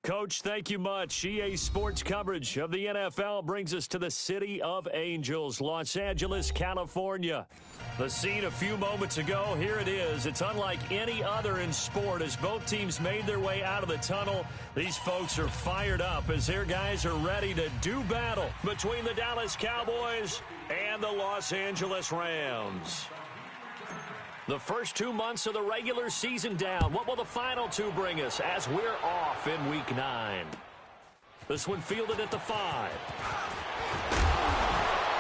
Coach, thank you much. EA Sports coverage of the NFL brings us to the City of Angels, Los Angeles, California. The scene a few moments ago, here it is. It's unlike any other in sport as both teams made their way out of the tunnel. These folks are fired up as their guys are ready to do battle between the Dallas Cowboys and the Los Angeles Rams. The first 2 months of the regular season down. What will the final two bring us as we're off in Week 9? This one fielded at the 5.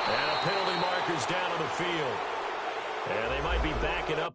And a penalty marker's down on the field. And they might be backing up.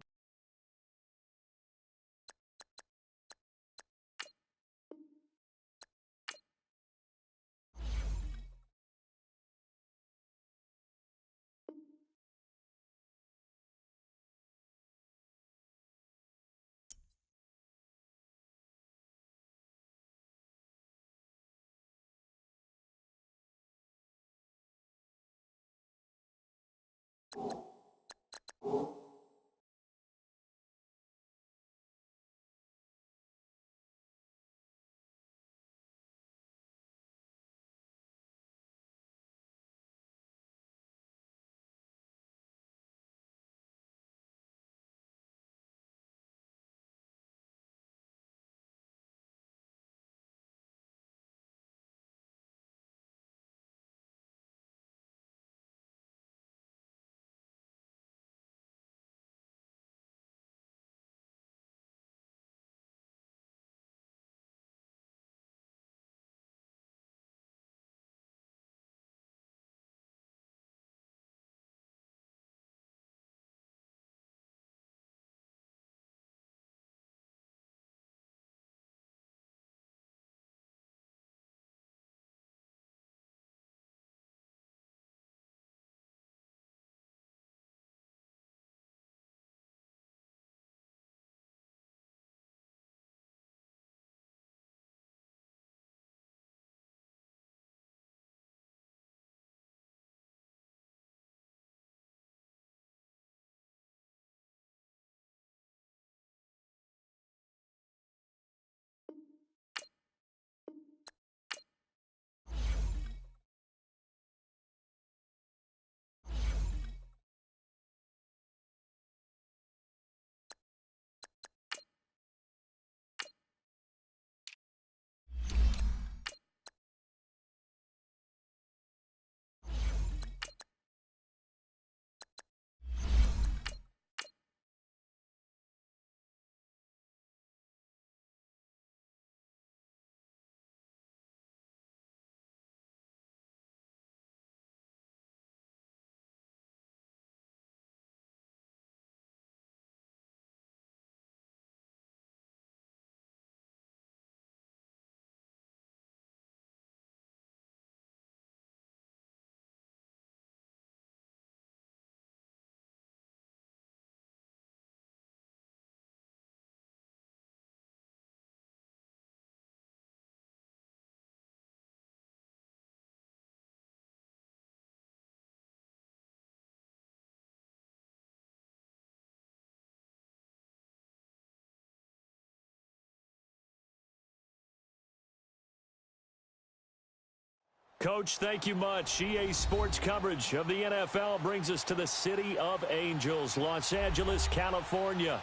Coach, thank you much. EA Sports coverage of the NFL brings us to the City of Angels, Los Angeles, California.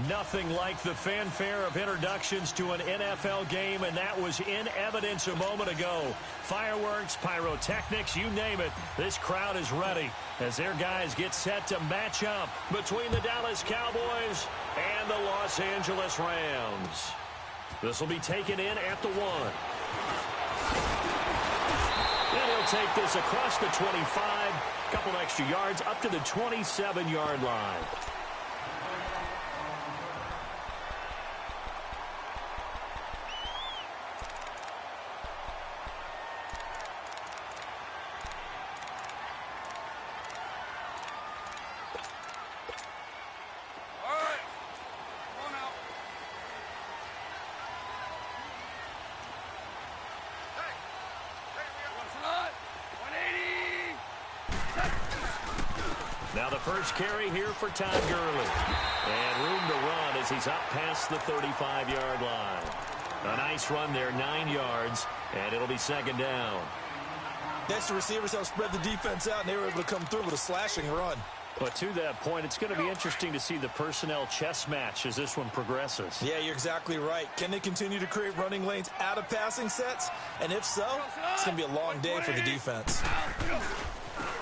Nothing like the fanfare of introductions to an NFL game, and that was in evidence a moment ago. Fireworks, pyrotechnics, you name it. This crowd is ready as their guys get set to match up between the Dallas Cowboys and the Los Angeles Rams. This will be taken in at the 1. And he'll take this across the 25, couple extra yards up to the 27-yard line. Now the first carry here for Todd Gurley. And room to run as he's up past the 35-yard line. A nice run there, 9 yards, and it'll be second down. Next, the receivers help spread the defense out, and they were able to come through with a slashing run. But to that point, it's going to be interesting to see the personnel chess match as this one progresses. Yeah, you're exactly right. Can they continue to create running lanes out of passing sets? And if so, it's going to be a long day for the defense.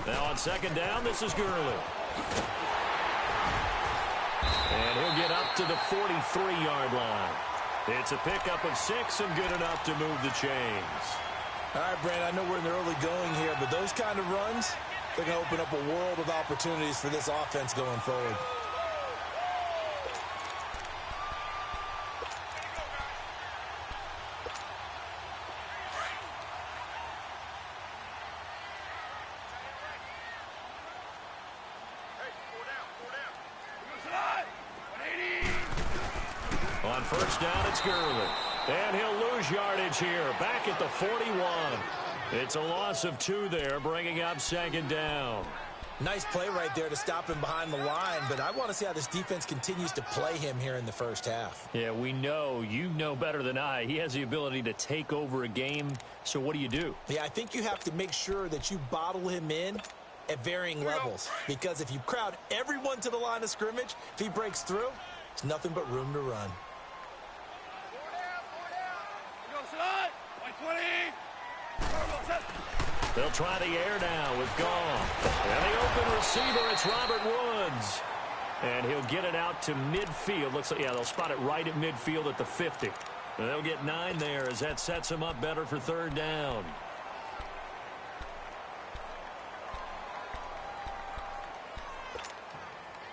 Now on second down, this is Gurley. And he'll get up to the 43-yard line. It's a pickup of 6 and good enough to move the chains. All right, Brandon, I know we're in the early going here, but those kind of runs, they're going to open up a world of opportunities for this offense going forward. On first down, it's Gurley. And he'll lose yardage here, back at the 41. It's a loss of 2 there, bringing up second down. Nice play right there to stop him behind the line, but I want to see how this defense continues to play him here in the first half. Yeah, we know, you know better than I, he has the ability to take over a game, so what do you do? Yeah, I think you have to make sure that you bottle him in at varying levels, because if you crowd everyone to the line of scrimmage, if he breaks through, it's nothing but room to run. They'll try the air now with Goff. And the open receiver, it's Robert Woods. And he'll get it out to midfield. Looks like, yeah, they'll spot it right at midfield at the 50. And they'll get 9 there as that sets them up better for third down.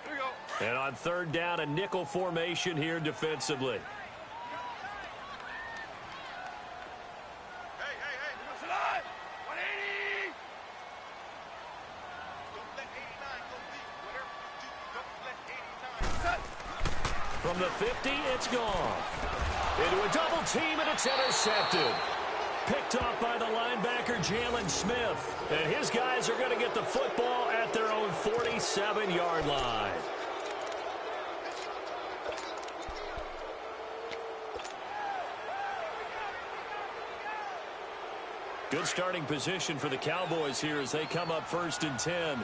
Here we go. And on third down, a nickel formation here defensively. From the 50, it's Goff. Into a double team, and it's intercepted. Picked off by the linebacker, Jalen Smith. And his guys are going to get the football at their own 47-yard line. Good starting position for the Cowboys here as they come up first and 10.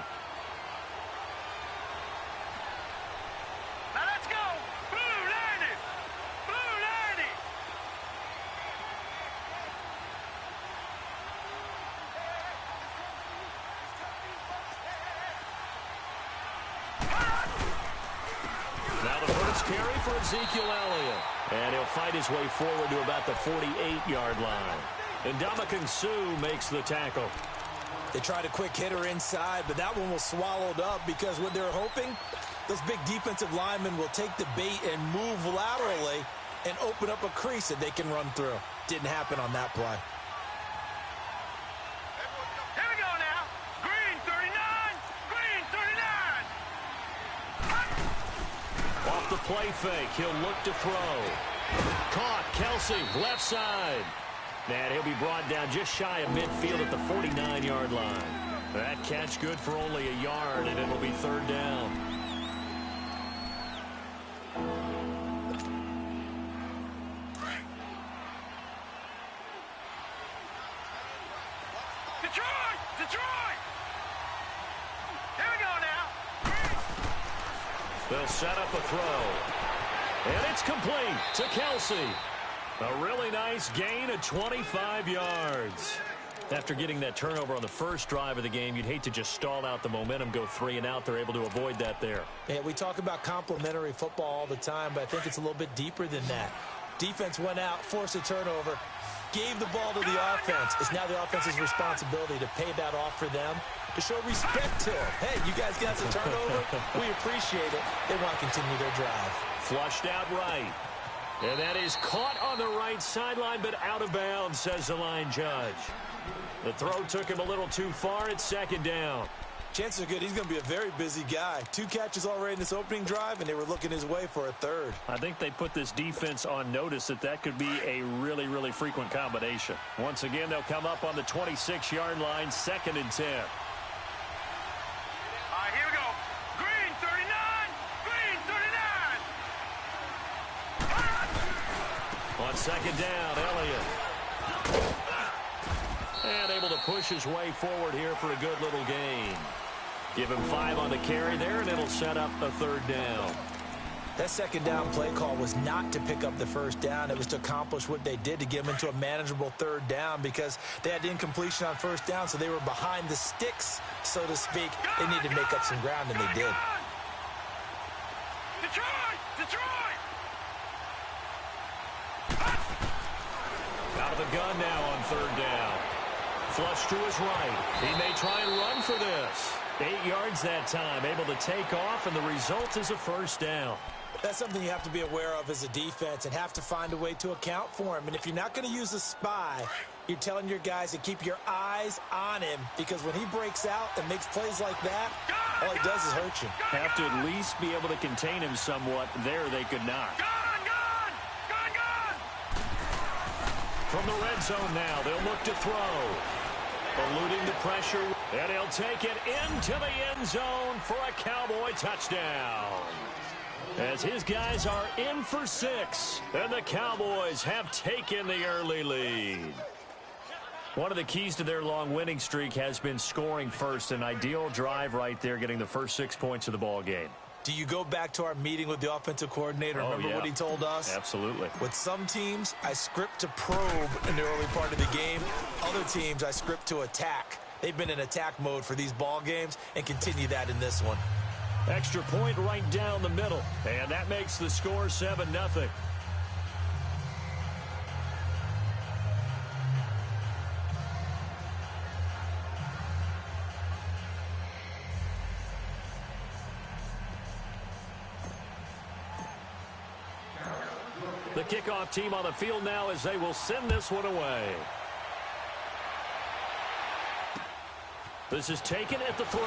Ezekiel Elliott. And he'll fight his way forward to about the 48-yard line. And Ndamukong Suh makes the tackle. They tried a quick hitter inside, but that one was swallowed up because what they're hoping, those big defensive linemen will take the bait and move laterally and open up a crease that they can run through. Didn't happen on that play. The play fake. He'll look to throw. Caught. Kelsey, left side. And he'll be brought down just shy of midfield at the 49-yard line. That catch good for only a yard, and it'll be third down. Detroit! Here we go now. They'll set up a throw. And it's complete to Kelsey. A really nice gain of 25 yards. After getting that turnover on the first drive of the game, you'd hate to just stall out the momentum, go 3 and out. They're able to avoid that there. Yeah, we talk about complementary football all the time, but I think it's a little bit deeper than that. Defense went out, forced a turnover, gave the ball to the offense. It's now the offense's responsibility to pay that off for them, to show respect to them. Hey, you guys got the turnover. We appreciate it. They want to continue their drive. Flushed out right. And that is caught on the right sideline, but out of bounds, says the line judge. The throw took him a little too far. It's second down. Chances are good he's going to be a very busy guy. 2 catches already in this opening drive, and they were looking his way for a third. I think they put this defense on notice that could be a really, really frequent combination. Once again, they'll come up on the 26-yard line, second and 10. Here we go. Green 39. Green 39. On second down, Elliott. And able to push his way forward here for a good little gain. Give him 5 on the carry there, and it'll set up a third down. That second down play call was not to pick up the first down. It was to accomplish what they did, to get them into a manageable third down, because they had incompletion on first down, so they were behind the sticks, so to speak. They needed to make up some ground, and they did. Detroit! Out of the gun now on third down. Flush to his right. He may try and run for this. 8 yards that time, able to take off, and the result is a first down. That's something you have to be aware of as a defense and have to find a way to account for him. And if you're not going to use a spy, you're telling your guys to keep your eyes on him, because when he breaks out and makes plays like that, all he does is hurt you. Have to at least be able to contain him somewhat. There they could not. Gone! From the red zone now, they'll look to throw. Eluding the pressure, and he'll take it into the end zone for a Cowboy touchdown. As his guys are in for 6, and the Cowboys have taken the early lead. One of the keys to their long winning streak has been scoring first. An ideal drive right there, getting the first 6 points of the ball game. Do you go back to our meeting with the offensive coordinator? Remember what he told us? Absolutely. With some teams, I script to probe in the early part of the game. Other teams, I script to attack. They've been in attack mode for these ball games and continue that in this one. Extra point right down the middle, and that makes the score 7-0. The kickoff team on the field now as they will send this one away. This is taken at the 3.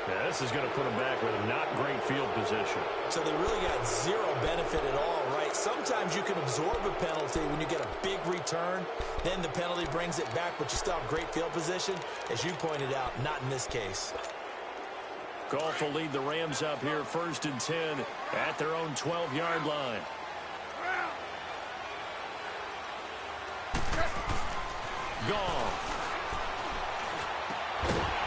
Yeah, this is going to put them back with a not great field position. So they really got zero benefit at all, right? Sometimes you can absorb a penalty when you get a big return. Then the penalty brings it back, but you still have great field position. As you pointed out, not in this case. Goff will lead the Rams up here 1st and 10 at their own 12-yard line. Goff.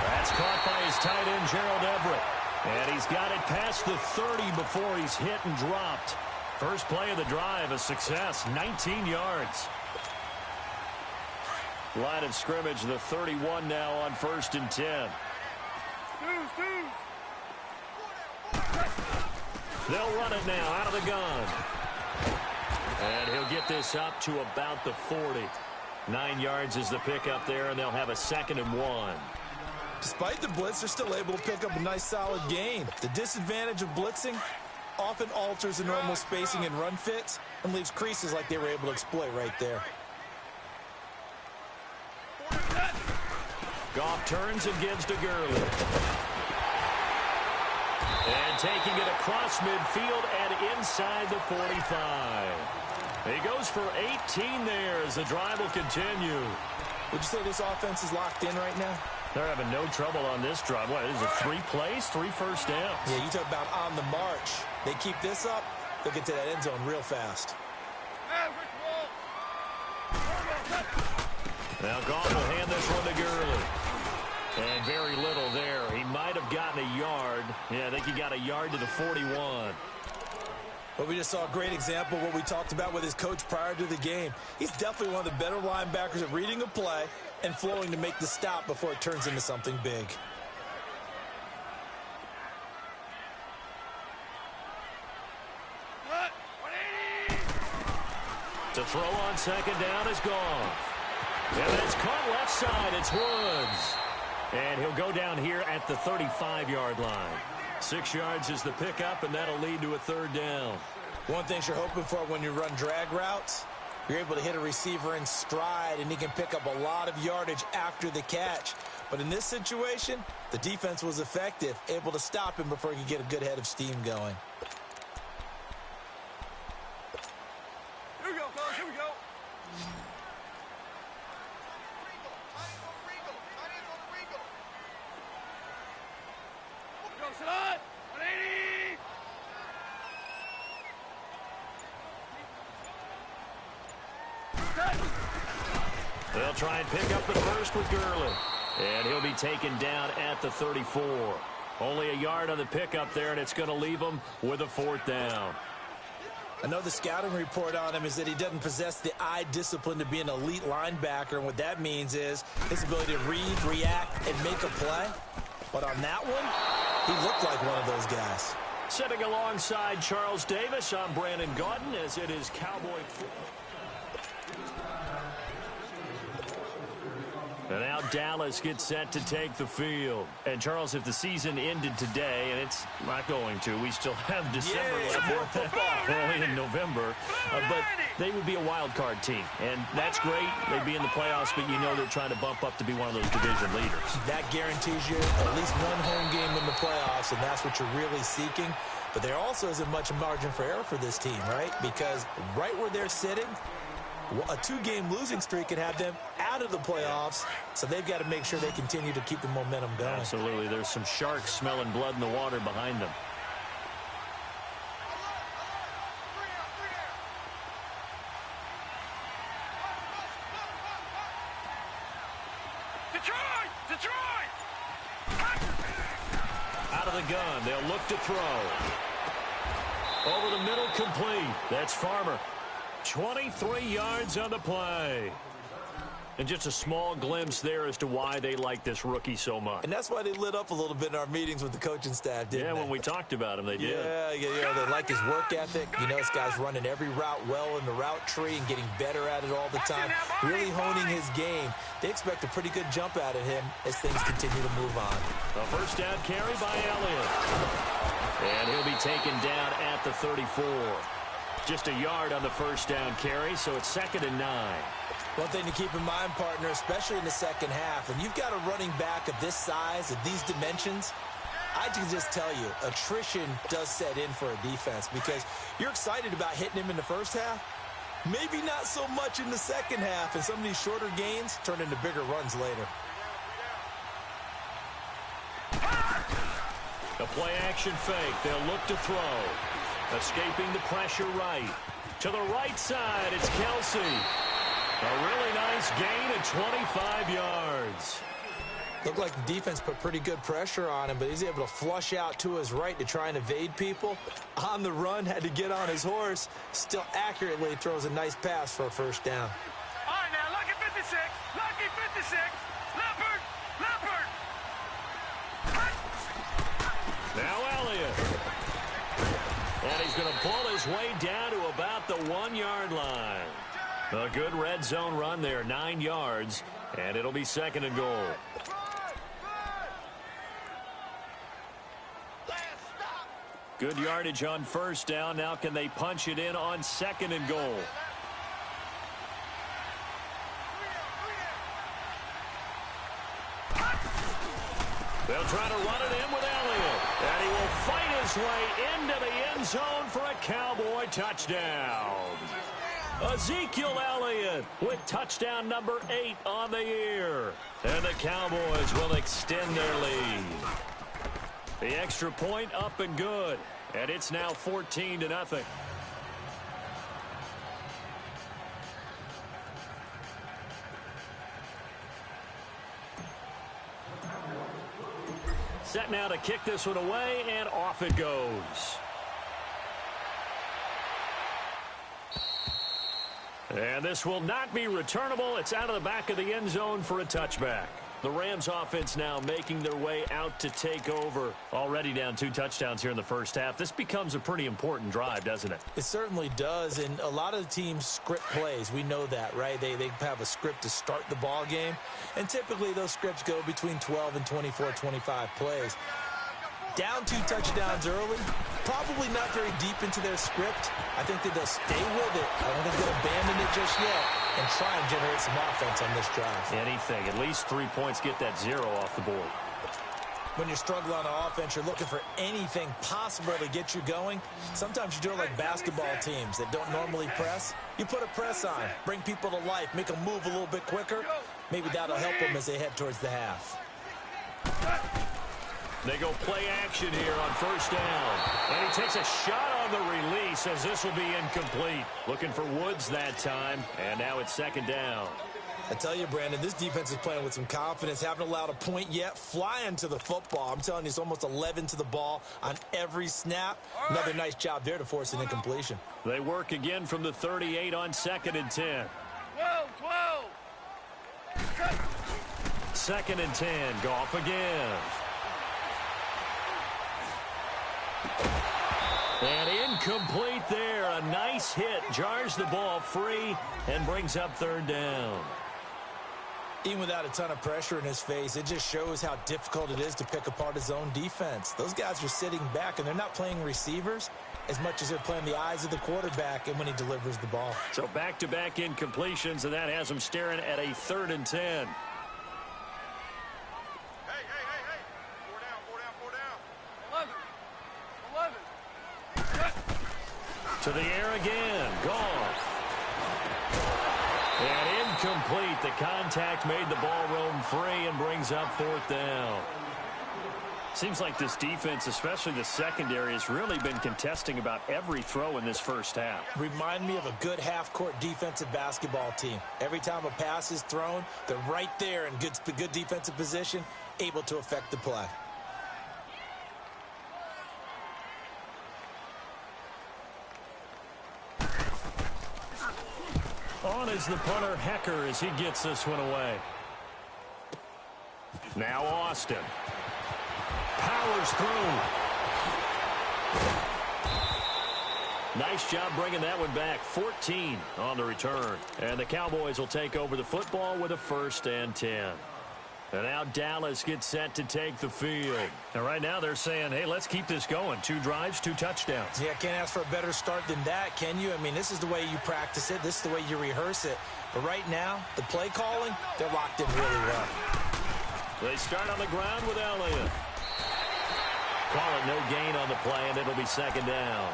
That's caught by his tight end, Gerald Everett. And he's got it past the 30 before he's hit and dropped. First play of the drive, a success, 19 yards. Line of scrimmage, the 31 now on 1st and 10. They'll run it now out of the gun. And he'll get this up to about the 40. 9 yards is the pickup there, and they'll have a 2nd and 1. Despite the blitz, they're still able to pick up a nice solid gain. The disadvantage of blitzing often alters the normal spacing and run fits and leaves creases like they were able to exploit right there. Goff turns and gives to Gurley. And taking it across midfield and inside the 45. He goes for 18 there as the drive will continue. Would you say this offense is locked in right now? They're having no trouble on this drive. What, is it 3 plays, 3 first downs? Yeah, you talk about on the march. They keep this up, they'll get to that end zone real fast. Now Goff will hand this one to Gurley. And very little there. He might have gotten a yard. Yeah, I think he got a yard to the 41. But we just saw a great example of what we talked about with his coach prior to the game. He's definitely one of the better linebackers at reading a play and flowing to make the stop before it turns into something big. To throw on 2nd down is Goff. And that's caught left side. It's Woods. And he'll go down here at the 35-yard line. 6 yards is the pickup, and that'll lead to a 3rd down. One thing you're hoping for when you run drag routes, you're able to hit a receiver in stride, and he can pick up a lot of yardage after the catch. But in this situation, the defense was effective, able to stop him before he could get a good head of steam going. Here we go, fellas, here we go. Go, Salad! 180! They'll try and pick up the first with Gurley. And he'll be taken down at the 34. Only a yard on the pickup there, and it's going to leave him with a 4th down. I know the scouting report on him is that he doesn't possess the eye discipline to be an elite linebacker, and what that means is his ability to read, react, and make a play. But on that one, he looked like one of those guys. Sitting alongside Charles Davis, I'm Brandon Gaudin, as it is Cowboy football. And now Dallas gets set to take the field. And, Charles, if the season ended today, and it's not going to, we still have December left. We're only in November. But they would be a wild card team. And that's great. They'd be in the playoffs, but you know they're trying to bump up to be one of those division leaders. That guarantees you at least one home game in the playoffs, and that's what you're really seeking. But there also isn't much margin for error for this team, right? Because right where they're sitting, a 2-game losing streak could have them out of the playoffs, so they've got to make sure they continue to keep the momentum going. Absolutely. There's some sharks smelling blood in the water behind them. Detroit! Out of the gun. They'll look to throw. Over the middle, complete. That's Farmer. 23 yards on the play. And just a small glimpse there as to why they like this rookie so much. And that's why they lit up a little bit in our meetings with the coaching staff, didn't they? Yeah, when we talked about him, they did. Yeah, they like his work ethic. You know, this guy's running every route well in the route tree and getting better at it all the time, really honing his game. They expect a pretty good jump out of him as things continue to move on. A first down carry by Elliott. And he'll be taken down at the 34. Just a yard on the first down carry, so it's 2nd and 9. One thing to keep in mind, partner, especially in the second half, when you've got a running back of this size, of these dimensions, I can just tell you, attrition does set in for a defense because you're excited about hitting him in the first half. Maybe not so much in the second half, and some of these shorter gains turn into bigger runs later. A play-action fake. They'll look to throw. Escaping the pressure right. To the right side, it's Kelsey. A really nice gain of 25 yards. Looked like the defense put pretty good pressure on him, but he's able to flush out to his right to try and evade people. On the run, had to get on his horse. Still accurately throws a nice pass for a first down. All right, now, lucky 56. Lucky 56. Leopard. Leopard. Now Elliott. And he's going to pull his way down to about the 1-yard line. A good red zone run there, 9 yards, and it'll be 2nd and goal. Good yardage on first down. Now can they punch it in on 2nd and goal? They'll try to run it in with Elliott. And he will fight his way into the end zone for a Cowboy touchdown. Ezekiel Elliott with touchdown number 8 on the year. And the Cowboys will extend their lead. The extra point up and good. And it's now 14-0. Set now to kick this one away, and off it goes. And this will not be returnable. It's out of the back of the end zone for a touchback. The Rams offense now making their way out to take over. Already down 2 touchdowns here in the first half. This becomes a pretty important drive, doesn't it? It certainly does, and a lot of the teams script plays. We know that, right? They have a script to start the ball game, and typically those scripts go between 12 and 24, 25 plays. Down 2 touchdowns early, probably not very deep into their script. I think that they'll stay with it. I don't think they'll abandon it just yet and try and generate some offense on this drive. Anything. At least 3 points, get that 0 off the board. When you're struggling on offense, you're looking for anything possible to get you going. Sometimes you do it like basketball teams that don't normally press. You put a press on, bring people to life, make them move a little bit quicker. Maybe that'll help them as they head towards the half. They go play action here on first down. And he takes a shot on the release as this will be incomplete. Looking for Woods that time. And now it's 2nd down. I tell you, Brandon, this defense is playing with some confidence. Haven't allowed a point yet. Flying to the football. I'm telling you, it's almost 11 to the ball on every snap. Another nice job there to force an incompletion. They work again from the 38 on 2nd and 10. 12. Cut. 2nd and 10. Goff again. And incomplete there. A nice hit. Jars the ball free and brings up 3rd down. Even without a ton of pressure in his face, it just shows how difficult it is to pick apart his own defense. Those guys are sitting back, and they're not playing receivers as much as they're playing the eyes of the quarterback and when he delivers the ball. So back-to-back incompletions, and that has them staring at a 3rd and 10. Hey. 4 down. 11. Cut. To the air again. Goff. And incomplete. The contact made the ball roam free and brings up 4th down. Seems like this defense, especially the secondary, has really been contesting about every throw in this first half. Remind me of a good half-court defensive basketball team. Every time a pass is thrown, they're right there in good defensive position, able to affect the play. On is the punter, Hecker, as he gets this one away. Now Austin. Powers through. Nice job bringing that one back. 14 on the return. And the Cowboys will take over the football with a 1st and 10. And now Dallas gets set to take the field. And right now they're saying, hey, let's keep this going. 2 drives, 2 touchdowns. Yeah, can't ask for a better start than that, can you? I mean, this is the way you practice it. This is the way you rehearse it. But right now, the play calling, they're locked in really well. They start on the ground with Elliott. Call it no gain on the play, and it'll be 2nd down.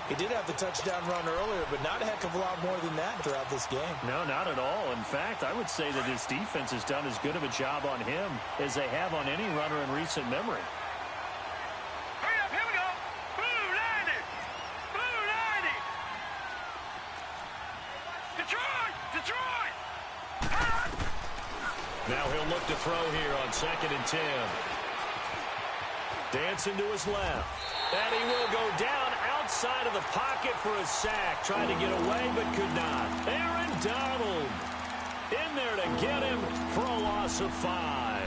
He did have the touchdown run earlier, but not a heck of a lot more than that throughout this game. No, not at all. In fact, I would say that his defense has done as good of a job on him as they have on any runner in recent memory. Hurry up, here we go. Blue 90. Detroit. Now he'll look to throw here on 2nd and 10. Dancing to his left. And he will go down outside of the pocket for a sack. Trying to get away, but could not. Aaron Donald in there to get him for a loss of 5.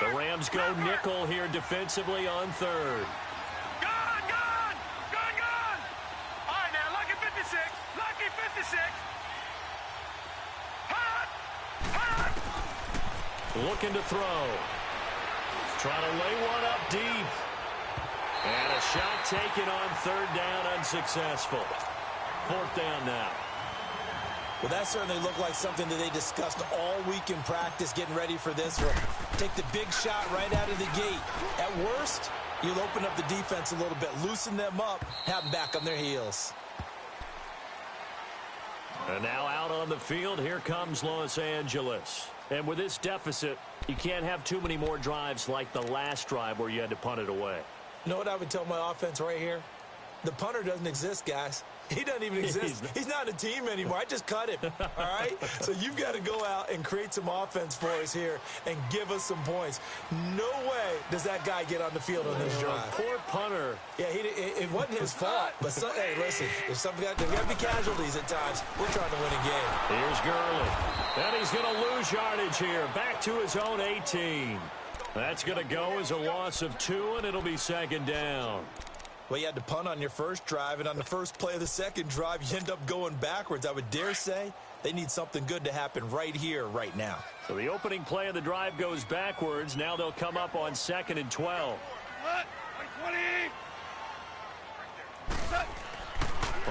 The Rams go nickel here defensively on 3rd. Gone. All right, now, lucky 56. Hot. Looking to throw. Trying to lay one up deep. And a shot taken on 3rd down, unsuccessful. 4th down now. Well, that certainly looked like something that they discussed all week in practice, getting ready for this one. Take the big shot right out of the gate. At worst, you'll open up the defense a little bit, loosen them up, have them back on their heels. And now out on the field, here comes Los Angeles. And with this deficit, you can't have too many more drives like the last drive where you had to punt it away. You know what I would tell my offense right here? The punter doesn't exist, guys. He doesn't even exist. He's not a team anymore. I just cut him, all right? So you've got to go out and create some offense for us here and give us some points. No way does that guy get on the field on this drive. Poor punter. Yeah, it wasn't his fault. But, hey, listen, there's got to be casualties at times. We're trying to win a game. Here's Gurley. And he's going to lose yardage here. Back to his own 18. That's going to go as a loss of 2, and it'll be 2nd down. Well, you had to punt on your first drive, and on the first play of the second drive, you end up going backwards. I would dare say they need something good to happen right here, right now. So the opening play of the drive goes backwards. Now they'll come up on 2nd and 12. What? 20.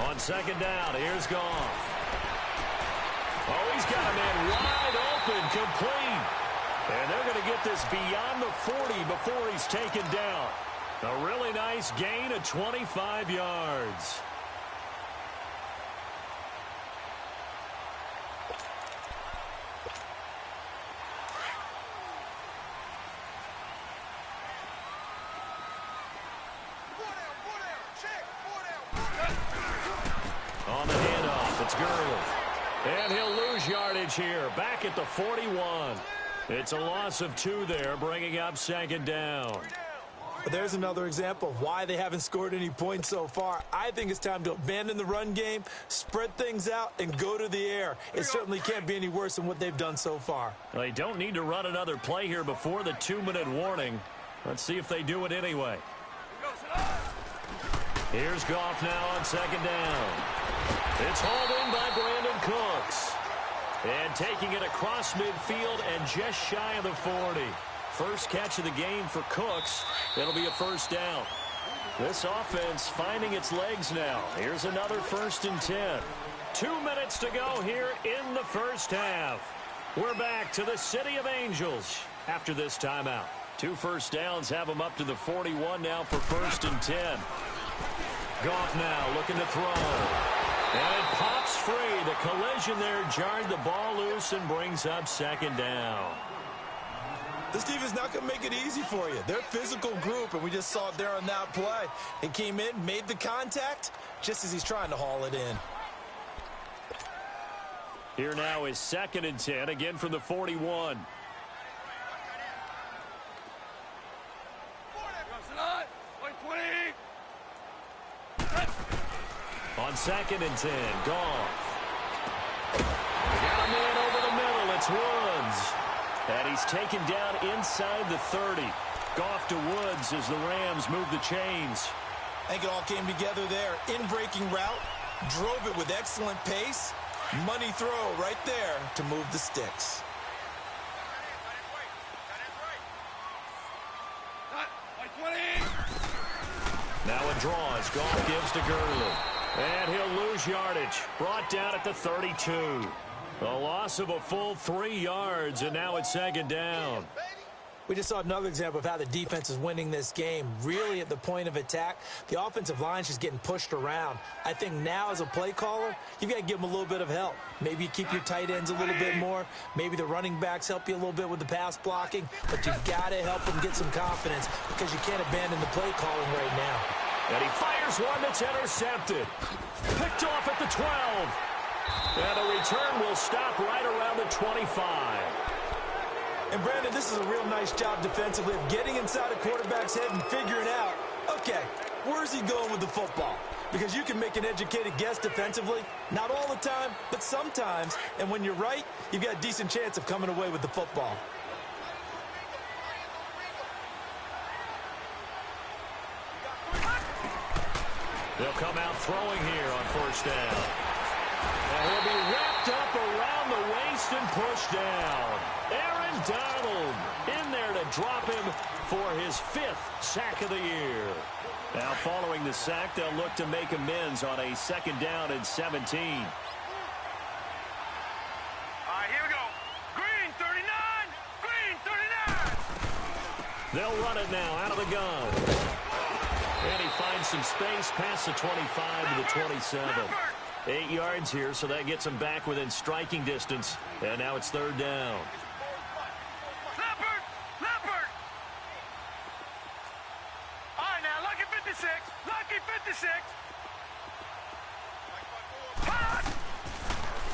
On 2nd down, here's Goff. Oh, he's got a man wide open, complete. And they're going to get this beyond the 40 before he's taken down. A really nice gain of 25 yards. On the handoff, it's Gurley. And he'll lose yardage here, back at the 41. It's a loss of 2 there, bringing up second down. There's another example of why they haven't scored any points so far. I think it's time to abandon the run game, spread things out, and go to the air. It certainly can't be any worse than what they've done so far. They don't need to run another play here before the 2-minute warning. Let's see if they do it anyway. Here's Goff now on second down. It's hauled in by Brandon Cooks. And taking it across midfield and just shy of the 40. First catch of the game for Cooks. It'll be a first down. This offense finding its legs now. Here's another 1st and 10. 2 minutes to go here in the first half. We're back to the City of Angels after this timeout. 2 first downs have them up to the 41 now for 1st and 10. Goff now looking to throw. And it pops free. The collision there jarred the ball loose and brings up second down. This defense not going to make it easy for you. They're a physical group, and we just saw it there on that play. He came in, made the contact, just as he's trying to haul it in. Here now is 2nd and 10, again from the 41. On 2nd and 10, Goff. Got a man over the middle. It's Woods. And he's taken down inside the 30. Goff to Woods as the Rams move the chains. I think it all came together there. In-breaking route, drove it with excellent pace. Money throw right there to move the sticks. Now a draw as Goff gives to Gurley. And he'll lose yardage. Brought down at the 32. A loss of a full 3 yards, and now it's second down. We just saw another example of how the defense is winning this game. Really at the point of attack, the offensive line's just getting pushed around. I think now as a play caller, you've got to give them a little bit of help. Maybe you keep your tight ends a little bit more. Maybe the running backs help you a little bit with the pass blocking. But you've got to help them get some confidence because you can't abandon the play calling right now. And he fires one that's intercepted. Picked off at the 12. And the return will stop right around the 25. And, Brandon, this is a real nice job defensively of getting inside a quarterback's head and figuring out, okay, where's he going with the football? Because you can make an educated guess defensively. Not all the time, but sometimes. And when you're right, you've got a decent chance of coming away with the football. They'll come out throwing here on first down. And he'll be wrapped up around the waist and pushed down. Aaron Donald in there to drop him for his 5th sack of the year. Now following the sack, they'll look to make amends on a 2nd down and 17. All right, here we go. Green 39. Green 39. They'll run it now out of the gun. And he finds some space past the 25 to the 27. 8 yards here, so that gets him back within striking distance. And now it's 3rd down. Leopard. All right, now, lucky 56. Lucky 56.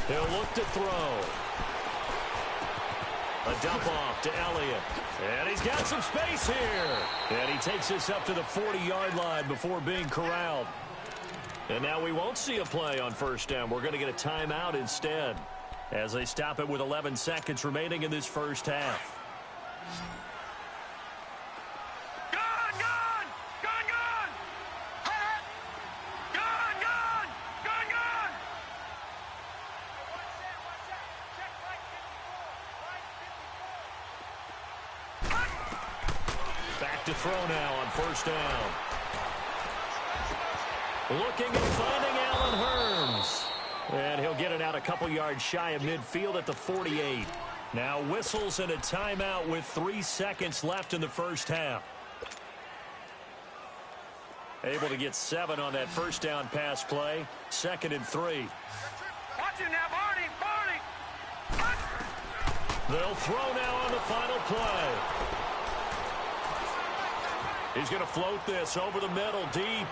He'll look to throw. A dump off to Elliott. And he's got some space here. And he takes this up to the 40-yard line before being corralled. And now we won't see a play on first down. We're going to get a timeout instead as they stop it with 11 seconds remaining in this first half. Back to throw now on first down. Looking and finding Allen Hurns. And he'll get it out a couple yards shy of midfield at the 48. Now whistles and a timeout with 3 seconds left in the first half. Able to get 7 on that first down pass play. 2nd and 3. Watch him now, Barney. They'll throw now on the final play. He's going to float this over the middle deep.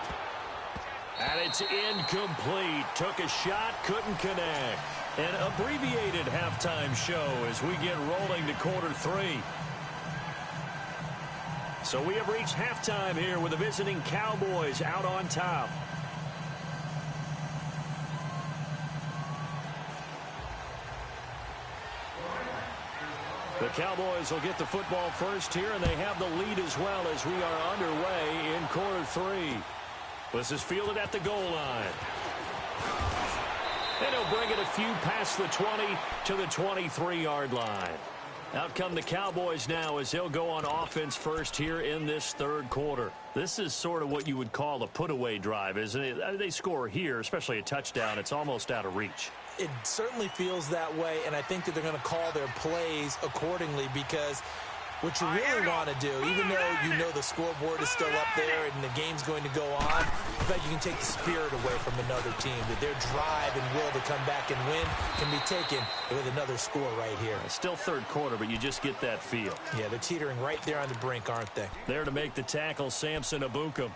And it's incomplete. Took a shot, couldn't connect. An abbreviated halftime show as we get rolling to quarter 3. So we have reached halftime here with the visiting Cowboys out on top. The Cowboys will get the football first here, and they have the lead as well as we are underway in quarter 3. This is fielded at the goal line. And he'll bring it a few past the 20 to the 23-yard line. Out come the Cowboys now as they'll go on offense first here in this third quarter. This is sort of what you would call a put-away drive, isn't it? I mean, they score here, especially a touchdown. It's almost out of reach. It certainly feels that way, and I think that they're going to call their plays accordingly because what you really want to do, even though you know the scoreboard is still up there and the game's going to go on, I bet you can take the spirit away from another team, that their drive and will to come back and win can be taken with another score right here. It's still third quarter, but you just get that feel. Yeah, they're teetering right there on the brink, aren't they? There to make the tackle, Samson Abukum.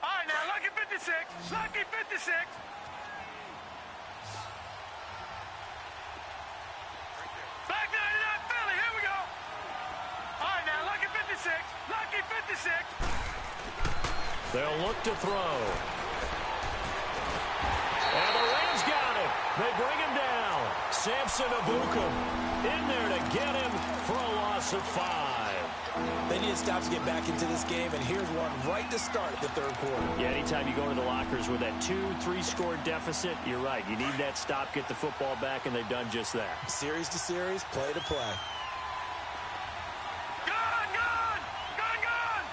All right, now, lucky 56. Lucky 56. Back 99 Philly. Here we go. All right, now, lucky 56. Lucky 56. They'll look to throw. And the Rams got him. They bring him down. Samson Abukum in there to get him for a loss of 5. They need to stop to get back into this game, and here's one right to start the third quarter. Yeah, anytime you go to the lockers with that 2-3 score deficit, you're right. You need that stop, get the football back, and they've done just that. Series to series, play to play. Gone, gone. Gone, gone.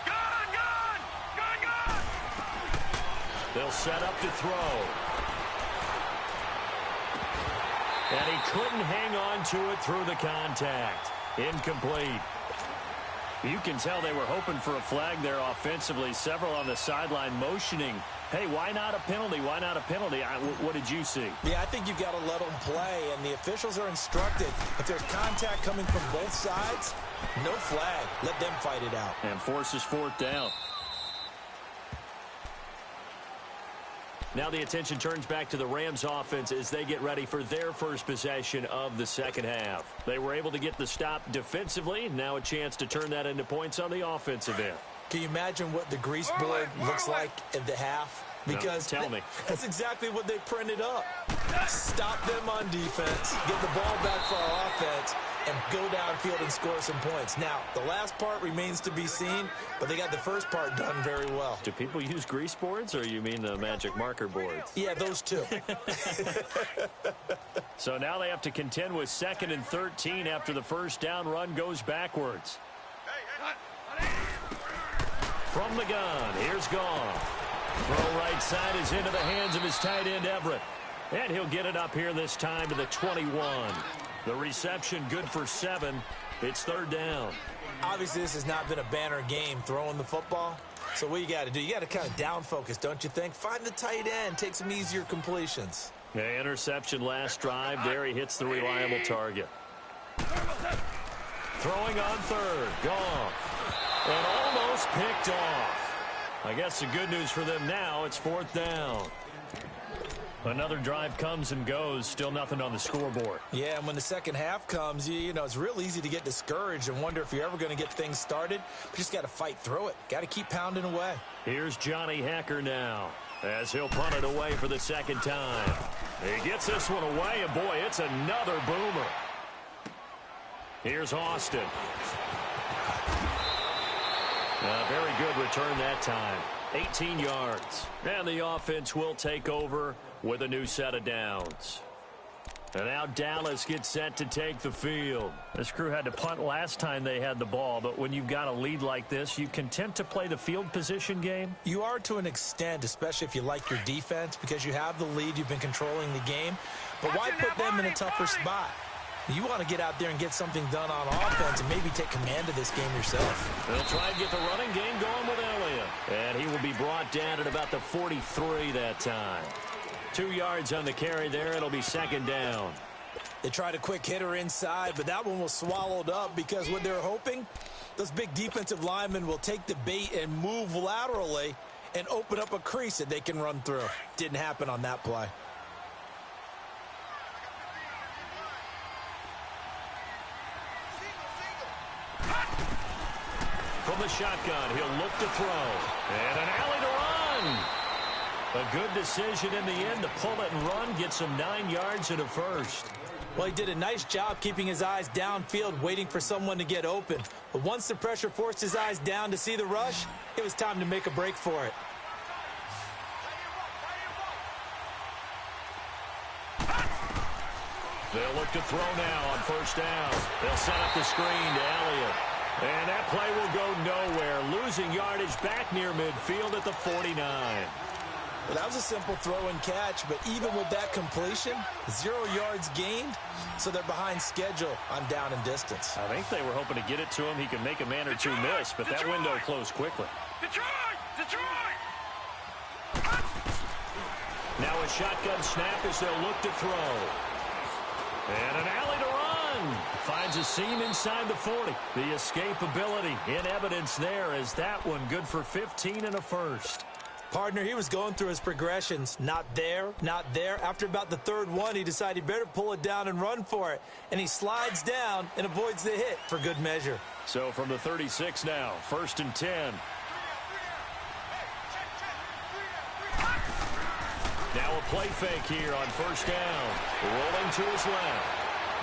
Gone, gone. Gone, gone. They'll set up to throw. And he couldn't hang on to it through the contact. Incomplete. You can tell they were hoping for a flag there offensively. Several on the sideline motioning. Hey, why not a penalty? Why not a penalty? What did you see? Yeah, I think you've got to let them play, and the officials are instructed. If there's contact coming from both sides, no flag. Let them fight it out. And forces fourth down. Now the attention turns back to the Rams offense as they get ready for their first possession of the second half. They were able to get the stop defensively. Now a chance to turn that into points on the offensive end. Can you imagine what the grease board looks like at the half? Because no, tell me. That's exactly what they printed up. Stop them on defense, get the ball back for our offense, and go downfield and score some points. Now, the last part remains to be seen, but they got the first part done very well. Do people use grease boards, or you mean the magic marker boards? Yeah, those two. So now they have to contend with 2nd and 13 after the first down run goes backwards. From the gun, here's Gone. Throw right side is into the hands of his tight end, Everett. And he'll get it up here this time to the 21. The reception good for 7. It's third down. Obviously, this has not been a banner game throwing the football. So what you got to do, you got to kind of down focus, don't you think? Find the tight end, take some easier completions. The interception last drive. There he hits the reliable target. Throwing on third. Gone. And almost picked off. I guess the good news for them now, it's fourth down. Another drive comes and goes, still nothing on the scoreboard. Yeah, and when the second half comes, you know, it's real easy to get discouraged and wonder if you're ever going to get things started. But you just got to fight through it. Got to keep pounding away. Here's Johnny Hacker now as he'll punt it away for the second time. He gets this one away, and boy, it's another boomer. Here's Austin. Very good return that time. 18 yards. And the offense will take over with a new set of downs. And now Dallas gets set to take the field. This crew had to punt last time they had the ball, but when you've got a lead like this, you content to play the field position game? You are to an extent, especially if you like your defense, because you have the lead, you've been controlling the game. But why put them in a tougher spot? You want to get out there and get something done on offense and maybe take command of this game yourself. They'll try and get the running game going with Elliott. And he will be brought down at about the 43 that time. 2 yards on the carry there. It'll be second down. They tried a quick hitter inside, but that one was swallowed up because what they're hoping, those big defensive linemen will take the bait and move laterally and open up a crease that they can run through. Didn't happen on that play. From the shotgun, he'll look to throw. And an alley to run. A good decision in the end to pull it and run. Gets him 9 yards and a first. Well, he did a nice job keeping his eyes downfield, waiting for someone to get open. But once the pressure forced his eyes down to see the rush, it was time to make a break for it. They'll look to throw now on first down. They'll set up the screen to Elliott. And that play will go nowhere. Losing yardage back near midfield at the 49. Well, that was a simple throw and catch, but even with that completion, 0 yards gained, so they're behind schedule on down and distance. I think they were hoping to get it to him. He could make a man or two miss, but that window closed quickly. Detroit! Now a shotgun snap as they'll look to throw. And an alley to run. Finds a seam inside the 40. The escapability in evidence there as that one good for 15 and a first. Partner, he was going through his progressions. Not there, not there. After about the third one, he decided he better pull it down and run for it. And he slides down and avoids the hit for good measure. So from the 36 now, 1st and 10. Now a play fake here on first down. Rolling to his left.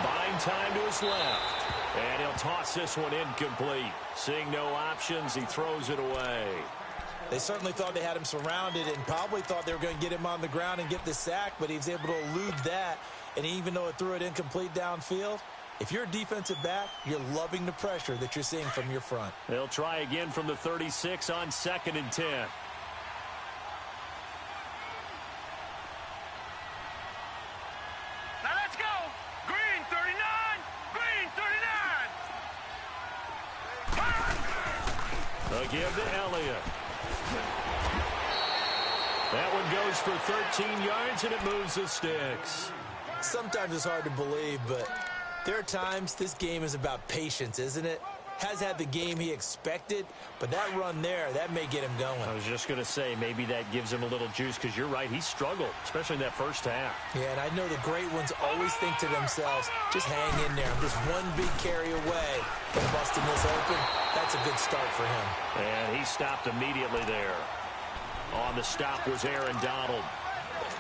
Buying time to his left. And he'll toss this one incomplete. Seeing no options, he throws it away. They certainly thought they had him surrounded and probably thought they were going to get him on the ground and get the sack, but he was able to elude that. And even though it threw it incomplete downfield, if you're a defensive back, you're loving the pressure that you're seeing from your front. They'll try again from the 36 on 2nd and 10. Now let's go! Green 39! Green 39! They'll give to Elliott. That one goes for 13 yards, and it moves the sticks. Sometimes it's hard to believe, but there are times this game is about patience, isn't it? Has had the game he expected, but that run there, that may get him going. I was just going to say, maybe that gives him a little juice, because you're right, he struggled, especially in that first half. Yeah, and I know the great ones always think to themselves, just hang in there. I'm just one big carry away from busting this open. That's a good start for him. And he stopped immediately there. On the stop was Aaron Donald.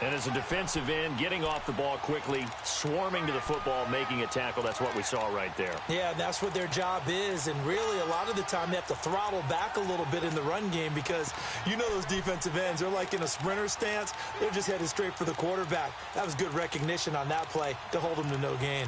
And as a defensive end, getting off the ball quickly, swarming to the football, making a tackle, that's what we saw right there. Yeah, that's what their job is, and really a lot of the time they have to throttle back a little bit in the run game because you know those defensive ends, they're like in a sprinter stance. They're just headed straight for the quarterback. That was good recognition on that play to hold them to no gain.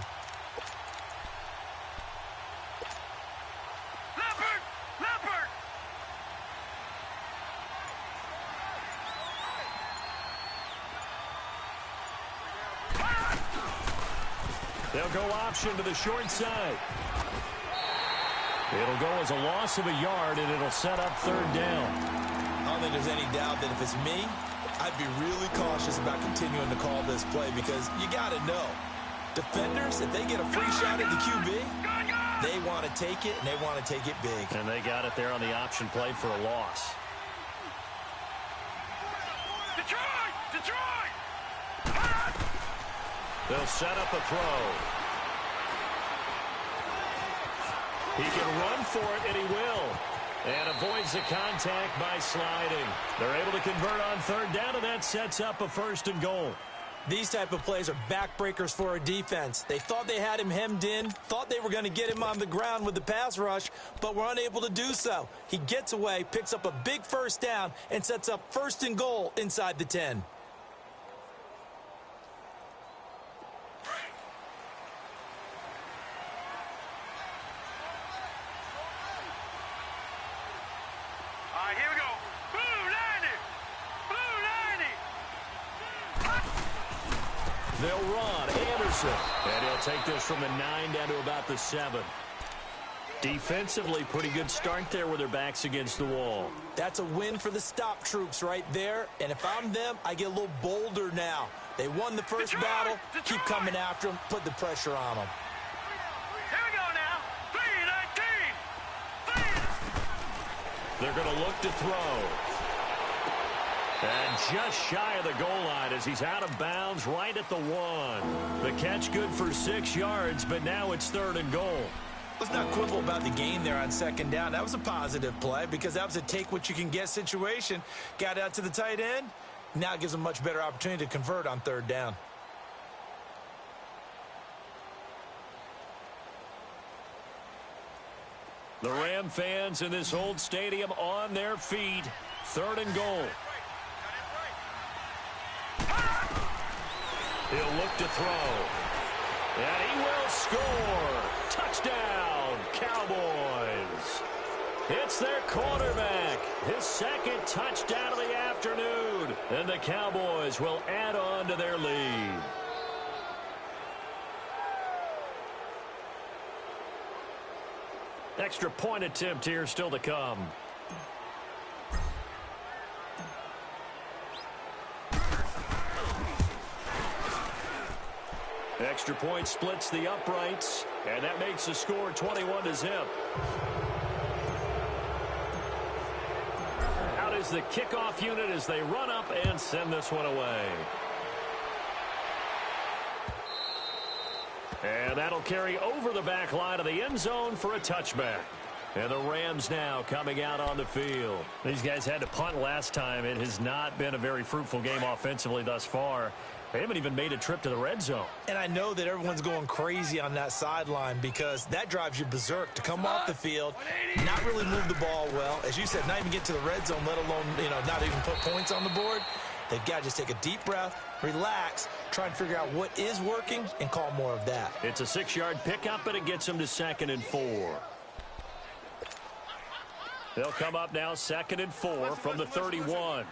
They'll go option to the short side. It'll go as a loss of a yard, and it'll set up 3rd down. I don't think there's any doubt that if it's me, I'd be really cautious about continuing to call this play because you got to know, defenders, if they get a free shot at the QB, they want to take it, and they want to take it big. And they got it there on the option play for a loss. Detroit! They'll set up a throw. He can run for it, and he will. And avoids the contact by sliding. They're able to convert on 3rd down, and that sets up a 1st and goal. These type of plays are backbreakers for a defense. They thought they had him hemmed in, thought they were going to get him on the ground with the pass rush, but were unable to do so. He gets away, picks up a big 1st down, and sets up 1st and goal inside the 10. Here we go. Blue 90! They'll run. Anderson. And he'll take this from the 9 down to about the 7. Defensively, pretty good start there with their backs against the wall. That's a win for the stop troops right there. And if I'm them, I get a little bolder now. They won the first battle. Keep coming after them. Put the pressure on them. Here we go now. 3-19. They're going to look to throw. And just shy of the goal line as he's out of bounds right at the 1. The catch good for 6 yards, but now it's 3rd and goal. Let's not quibble about the gain there on 2nd down. That was a positive play because that was a take-what-you-can-get situation. Got out to the tight end. Now it gives them a much better opportunity to convert on 3rd down. The Ram fans in this old stadium on their feet. 3rd and goal. He'll look to throw. And he will score. Touchdown, Cowboys. It's their quarterback. His 2nd touchdown of the afternoon. And the Cowboys will add on to their lead. Extra point attempt here still to come. Extra point splits the uprights, and that makes the score 21-0. Out is the kickoff unit as they run up and send this one away. And that'll carry over the back line of the end zone for a touchback. And the Rams now coming out on the field. These guys had to punt last time. It has not been a very fruitful game offensively thus far. They haven't even made a trip to the red zone. And I know that everyone's going crazy on that sideline because that drives you berserk to come off the field, not really move the ball well. As you said, not even get to the red zone, let alone, not even put points on the board. They've got to just take a deep breath, relax, try and figure out what is working, and call more of that. It's a 6-yard pickup, and it gets them to 2nd and 4. They'll come up now 2nd and 4 from the 31.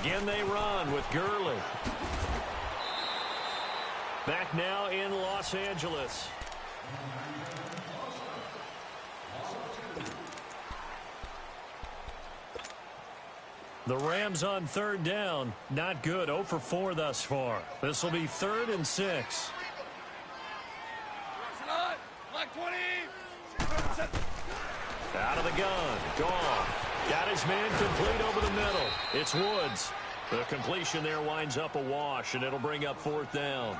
Again they run with Gurley. Back now in Los Angeles. The Rams on 3rd down. Not good. 0 for 4 thus far. This will be 3rd and 6. Out of the gun. Goff. Got his man complete over the middle. It's Woods. The completion there winds up a wash, and it'll bring up 4th down.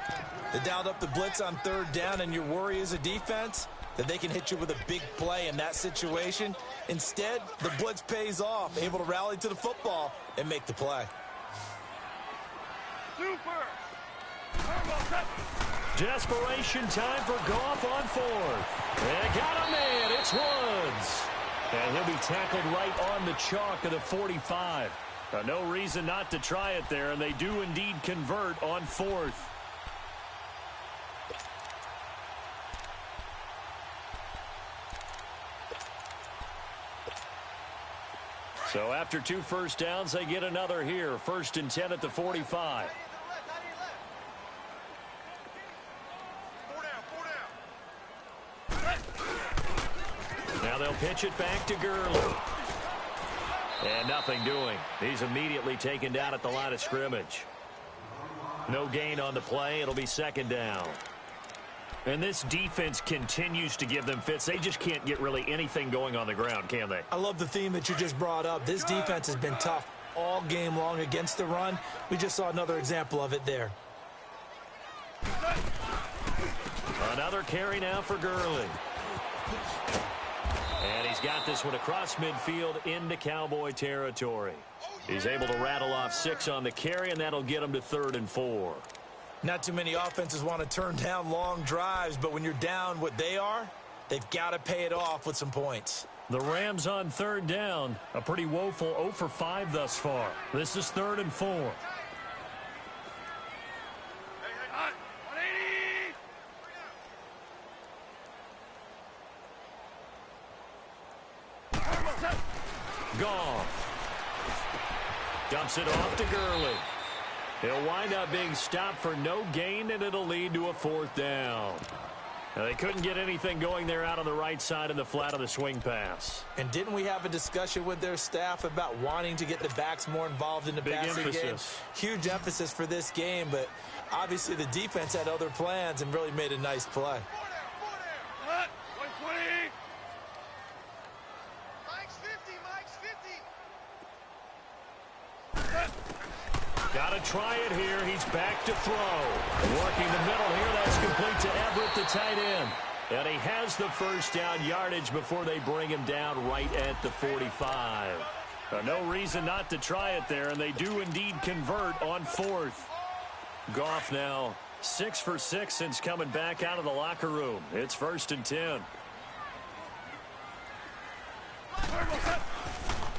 They dialed up the blitz on 3rd down, and your worry as a defense that they can hit you with a big play in that situation. Instead, the blitz pays off, able to rally to the football and make the play. Desperation time for Goff on 4th. And got a man. It's Woods. And he'll be tackled right on the chalk of the 45. No reason not to try it there, and they do indeed convert on 4th. So after 2 first downs, they get another here. 1st and 10 at the 45. Now they'll pitch it back to Gurley. And nothing doing. He's immediately taken down at the line of scrimmage. No gain on the play. It'll be 2nd down. And this defense continues to give them fits. They just can't get really anything going on the ground, can they? I love the theme that you just brought up. This defense has been tough all game long against the run. We just saw another example of it there. Another carry now for Gurley. And he's got this one across midfield into Cowboy territory. He's able to rattle off 6 on the carry, and that'll get him to 3rd and 4. Not too many offenses want to turn down long drives, but when you're down what they are, they've got to pay it off with some points. The Rams on 3rd down. A pretty woeful 0 for 5 thus far. This is 3rd and 4. Goff dumps it off to Gurley. He'll wind up being stopped for no gain, and it'll lead to a 4th down. Now, they couldn't get anything going there out on the right side in the flat of the swing pass. And didn't we have a discussion with their staff about wanting to get the backs more involved in the passing game? Huge emphasis for this game, but obviously the defense had other plans and really made a nice play. Got to try it here. He's back to throw. Working the middle here. That's complete to Everett, the tight end. And he has the first down yardage before they bring him down right at the 45. No reason not to try it there, and they do indeed convert on 4th. Goff now 6 for 6 since coming back out of the locker room. It's 1st and 10.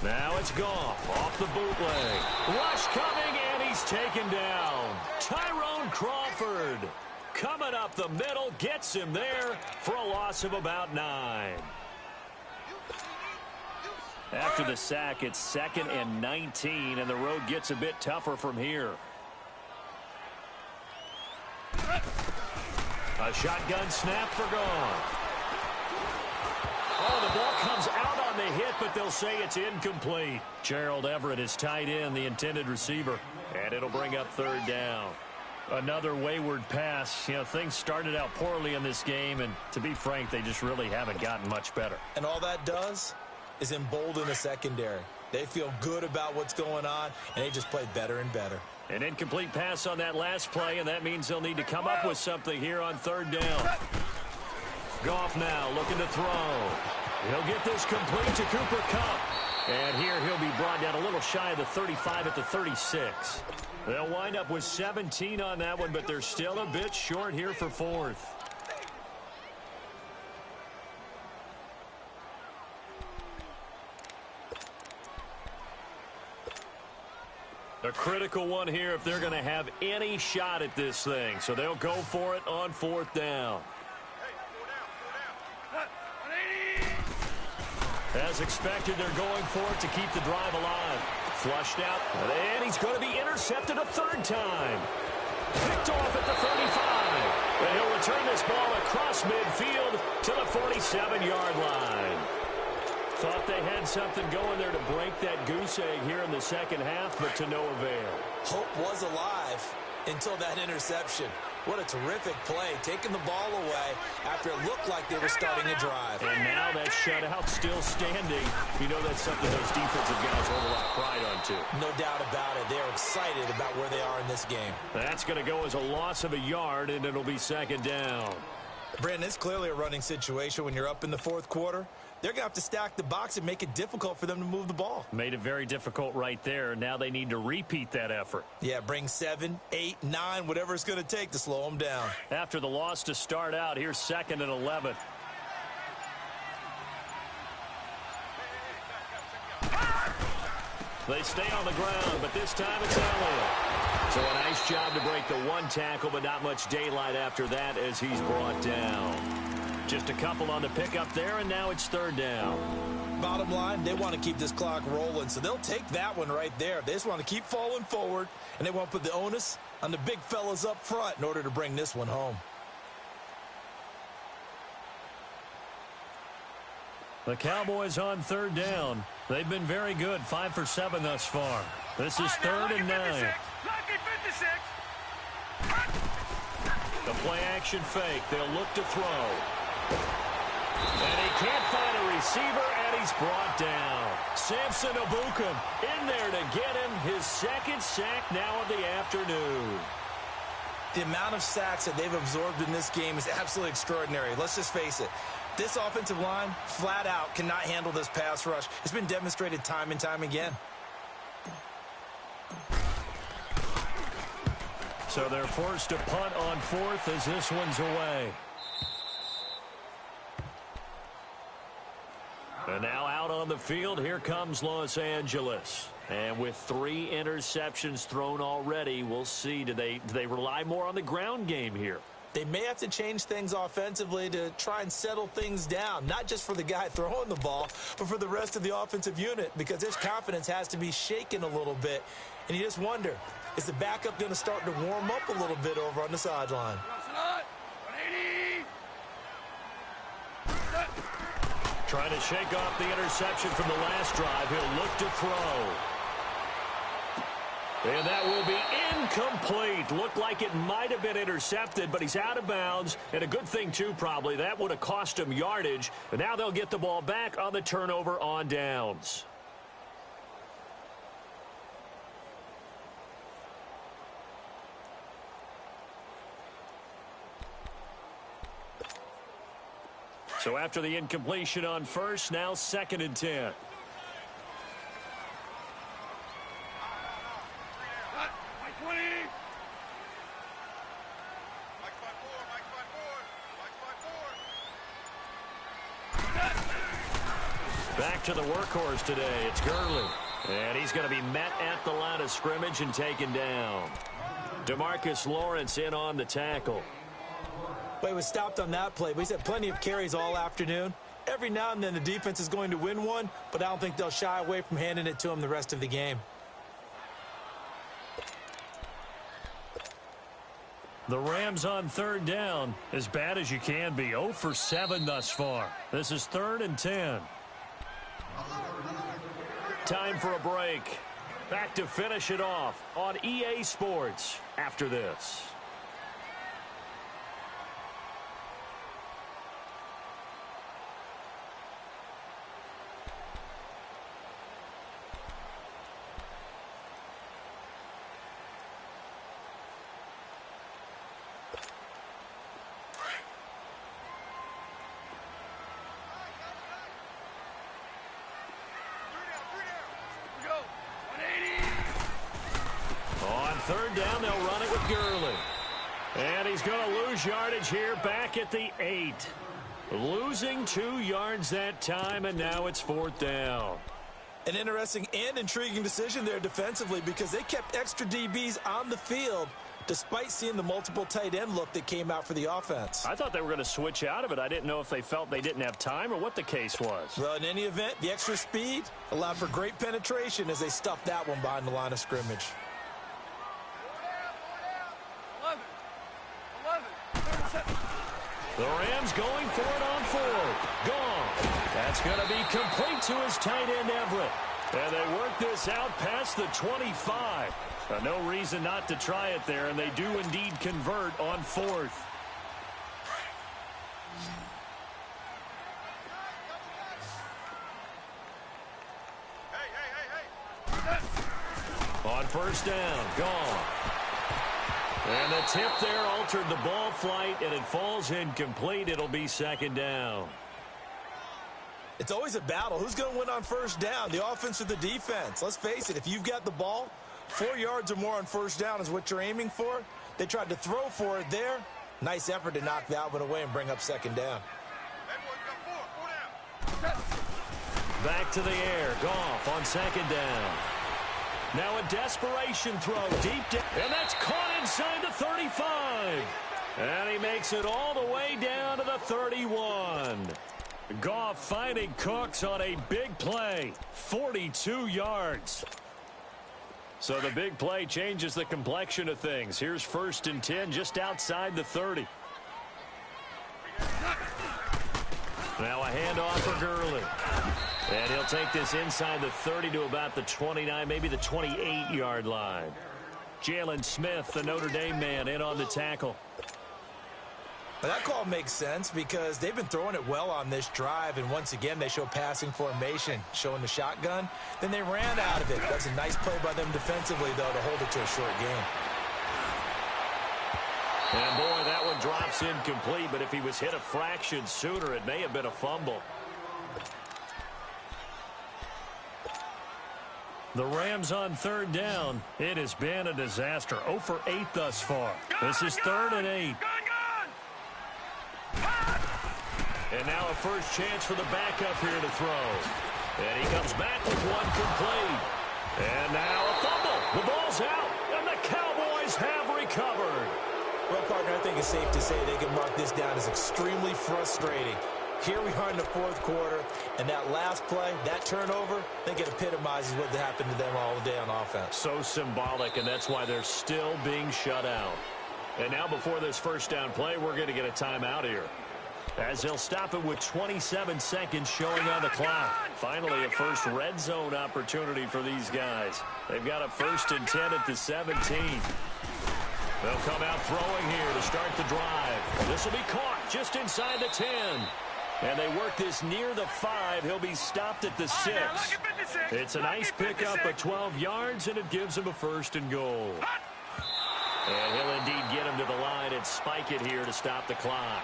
Now it's Goff off the bootleg. Rush coming, and he's taken down. Tyrone Crawford coming up the middle, gets him there for a loss of about 9. After the sack, it's 2nd and 19, and the road gets a bit tougher from here. A shotgun snap for Goff. Oh, the ball comes out on the hit, but they'll say it's incomplete. Gerald Everett is tight end, the intended receiver, and it'll bring up 3rd down. Another wayward pass. You know, things started out poorly in this game, and to be frank, they just really haven't gotten much better. And all that does is embolden the secondary. They feel good about what's going on, and they just play better and better. An incomplete pass on that last play, and that means they'll need to come up with something here on 3rd down. Goff now looking to throw. He'll get this complete to Cooper Kupp. And here he'll be brought down a little shy of the 35 at the 36. They'll wind up with 17 on that one, but they're still a bit short here for 4th. A critical one here if they're going to have any shot at this thing. So they'll go for it on 4th down. As expected, they're going for it to keep the drive alive. Flushed out, and he's going to be intercepted a 3rd time. Picked off at the 35. And he'll return this ball across midfield to the 47-yard line. Thought they had something going there to break that goose egg here in the second half, but to no avail. Hope was alive until that interception. What a terrific play, taking the ball away after it looked like they were starting a drive. And now that shutout still standing. You know that's something those defensive guys hold a lot of pride on, too. No doubt about it. They're excited about where they are in this game. That's going to go as a loss of a yard, and it'll be 2nd down. Brandon, it's clearly a running situation when you're up in the 4th quarter. They're going to have to stack the box and make it difficult for them to move the ball. Made it very difficult right there. Now they need to repeat that effort. Yeah, bring 7, 8, 9, whatever it's going to take to slow them down. After the loss to start out, here's 2nd and 11. They stay on the ground, but this time it's Elliott. So a nice job to break the 1 tackle, but not much daylight after that as he's brought down. Just a couple on the pickup there, and now it's 3rd down. Bottom line, they want to keep this clock rolling, so they'll take that one right there. They just want to keep falling forward, and they want to put the onus on the big fellas up front in order to bring this one home. The Cowboys on 3rd down. They've been very good, 5 for 7 thus far. This is 3rd and 9. Lucky 56. The play action fake. They'll look to throw. And he can't find a receiver, and he's brought down. Samson Ebukam in there to get him his 2nd sack now of the afternoon. The amount of sacks that they've absorbed in this game is absolutely extraordinary. Let's just face it. This offensive line, flat out, cannot handle this pass rush. It's been demonstrated time and time again. So they're forced to punt on 4th as this one's away. And now out on the field, here comes Los Angeles. And with 3 interceptions thrown already, we'll see. Do they rely more on the ground game here? They may have to change things offensively to try and settle things down, not just for the guy throwing the ball, but for the rest of the offensive unit, because his confidence has to be shaken a little bit. And you just wonder, Is the backup going to start to warm up a little bit over on the sideline? 180. Trying to shake off the interception from the last drive. He'll look to throw. And that will be incomplete. Looked like it might have been intercepted, but he's out of bounds. And a good thing, too, probably. That would have cost him yardage. And now they'll get the ball back on the turnover on downs. So after the incompletion on first, now 2nd and 10. Back to the workhorse today. It's Gurley. And he's going to be met at the line of scrimmage and taken down. DeMarcus Lawrence in on the tackle. Well, he was stopped on that play, but he's had plenty of carries all afternoon. Every now and then the defense is going to win one, but I don't think they'll shy away from handing it to him the rest of the game. The Rams on 3rd down, as bad as you can be. 0 for 7 thus far. This is 3rd and 10. Time for a break. Back to finish it off on EA Sports after this. On 3rd down, they'll run it with Gurley. And he's going to lose yardage here back at the 8. Losing 2 yards that time, and now it's 4th down. An interesting and intriguing decision there defensively because they kept extra DBs on the field despite seeing the multiple tight end look that came out for the offense. I thought they were going to switch out of it. I didn't know if they felt they didn't have time or what the case was. Well, in any event, the extra speed allowed for great penetration as they stuffed that one behind the line of scrimmage. 11. The Rams going for it on 4th. Gone. That's going to be complete to his tight end, Everett. And they work this out past the 25. No reason not to try it there, and they do indeed convert on 4th. On 1st down, gone. And the tip there altered the ball flight, and it falls incomplete. It'll be 2nd down. It's always a battle. Who's going to win on 1st down, the offense or the defense? Let's face it, if you've got the ball, 4 yards or more on 1st down is what you're aiming for. They tried to throw for it there. Nice effort to knock that one away and bring up 2nd down. Back to the air. Goff on 2nd down. Now a desperation throw deep down. And that's caught inside the 35. And he makes it all the way down to the 31. Goff finding Cooks on a big play. 42 yards. So the big play changes the complexion of things. Here's 1st and 10 just outside the 30. Now a handoff for Gurley. And he'll take this inside the 30 to about the 29, maybe the 28-yard line. Jalen Smith, the Notre Dame man, in on the tackle. Well, that call makes sense because they've been throwing it well on this drive, and once again they show passing formation, showing the shotgun. Then they ran out of it. That's a nice play by them defensively, though, to hold it to a short game. And, boy, that one drops incomplete, but if he was hit a fraction sooner, it may have been a fumble. The Rams on 3rd down. It has been a disaster. 0 for 8 thus far. This is 3rd and 8. And now a first chance for the backup here to throw. And he comes back with one complete. And now a fumble. The ball's out, and the Cowboys have recovered. Well, partner, I think it's safe to say they can mark this down as extremely frustrating. Here we are in the fourth quarter, and that last play, that turnover, I think it epitomizes what happened to them all day on offense. So symbolic, and that's why they're still being shut out. And now before this first down play, we're going to get a timeout here, as they'll stop it with 27 seconds showing on the clock. Finally, a first red zone opportunity for these guys. They've got a 1st and 10 at the 17. They'll come out throwing here to start the drive. This will be caught just inside the 10. And they work this near the 5. He'll be stopped at the 6. It's a nice pickup of 12 yards, and it gives him a 1st and goal. And he'll indeed get him to the line and spike it here to stop the clock.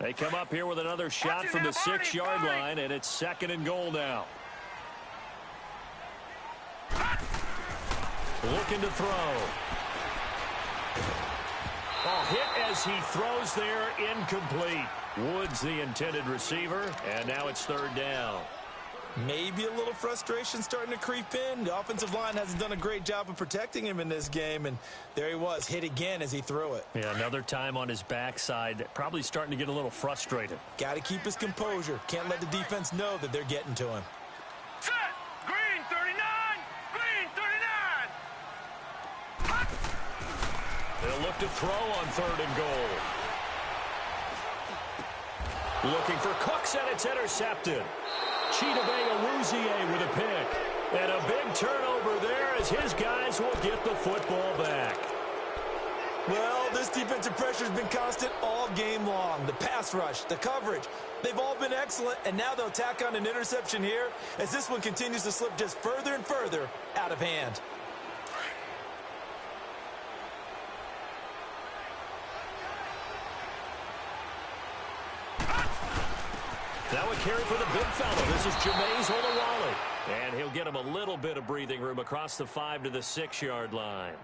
They come up here with another shot from the 6-yard line, and it's 2nd and goal now. Looking to throw. Oh, hit as he throws there, incomplete. Woods the intended receiver, and now it's 3rd down. Maybe a little frustration starting to creep in. The offensive line hasn't done a great job of protecting him in this game, and there he was, hit again as he threw it. Yeah, another time on his backside, probably starting to get a little frustrated. Got to keep his composure. Can't let the defense know that they're getting to him. Set. Green 39. Green 39. They'll look to throw on 3rd and goal. Looking for Cooks, and it's intercepted. Chidobe Awuzie with a pick. And a big turnover there as his guys will get the football back. Well, this defensive pressure has been constant all game long. The pass rush, the coverage, they've all been excellent, and now they'll tack on an interception here as this one continues to slip just further and further out of hand. Now a carry for the big fella. This is Jameis Olawale. And he'll get him a little bit of breathing room across the 5 to the 6-yard line.